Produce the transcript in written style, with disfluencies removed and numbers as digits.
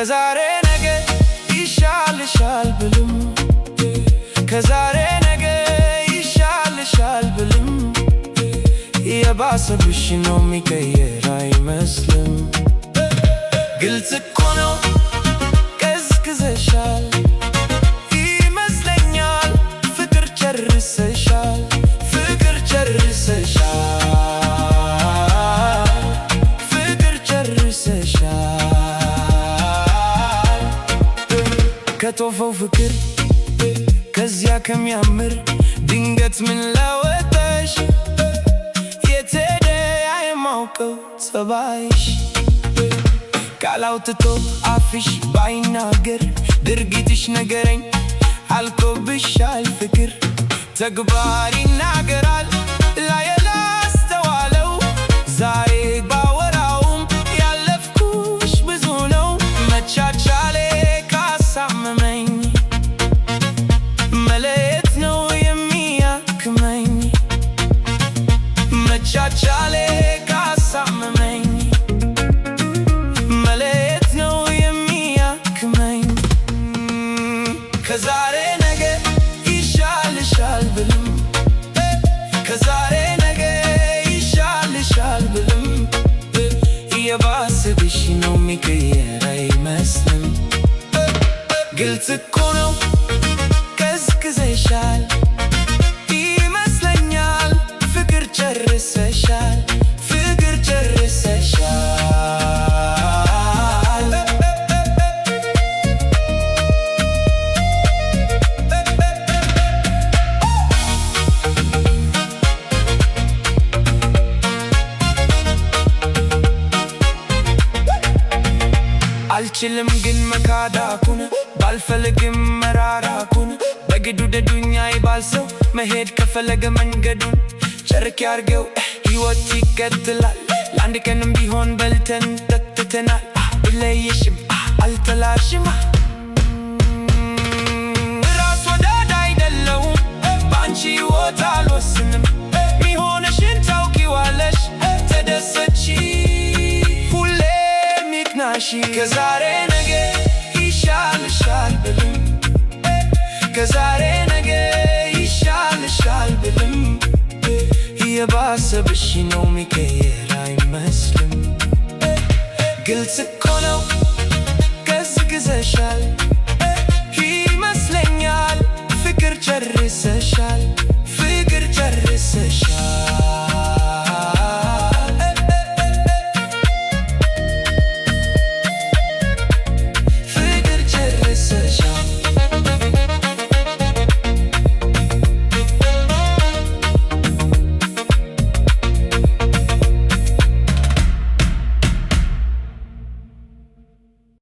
ከዛሬ ነገ ይሻልሻል ብልም ከዛሬ ነገ ይሻልሻል ብልም የባሰብሽ ነው የሚቀየር አይመስልም። ግልጽ እኮ ነው ቀዝቅዘሻል ይመስለኛል ፍቅር ጨርሰሻል ፍቅር ጨርሰሻል ፍቅር ጨርሰሻል ከቶፈው ፍቅር ከዚያ ከሚያምር ድንገት ምን ለወጠሽ የት ሄደ የማውቀው ጸባይሽ ቃል አውጥቶ አፍሽ ባይናገር ድርጊትሽ ነገረኝ አልቆብሻል ፍቅር ተግባር ይናገራል ላስተዋለው ዛሬ ባወራውም ያለፍኩሽ ብዙ ነው መቻቻሌ ካሳመመኝ መለየት ነው የሚያክመኝ መቻቻሌ ካሳመመኝ መለየት ነው የሚያክመኝ ከዛሬ ነገ ይሻልሻል ብልም ከዛሬ ነገ ይሻልሻል ብልም የባሰብሽ ነው የሚቀየር አይመስልም። ግልጽ እኮ ነው ቀዝቅዘሻል ይመስለኛል ፍቅር ጨርሰሻል ፍቅር ጨርሰሻል አልችልም ግን መካዳኩን ባልፈልግም መራራኩን በግዱ ደዱኛ ይባልሰው መሄድ ከፈለገ መንገዱን ጨርቅ ያርገው ሕይወት ይቀጥላል ለአንድ ቀንም ቢሆን በልተን ጠጥተናል ብለይሽም አልተላሽም ራስ ወዳድ አይደለሁም በአንቺ ሕይወት አልወስንም ሚሆነሽን ታውቂዋለሽ ተደሰቺ ሁሌ ሚቅናሽ ከዛሬ ነገ ይሻልሻል ብልም ከዛሬ ነገ ይሻልሻል ብልም የባሰብሽ ነው የሚቀየር አይመስልም። ግልጽ እኮ ነው ቀዝቅዘሻል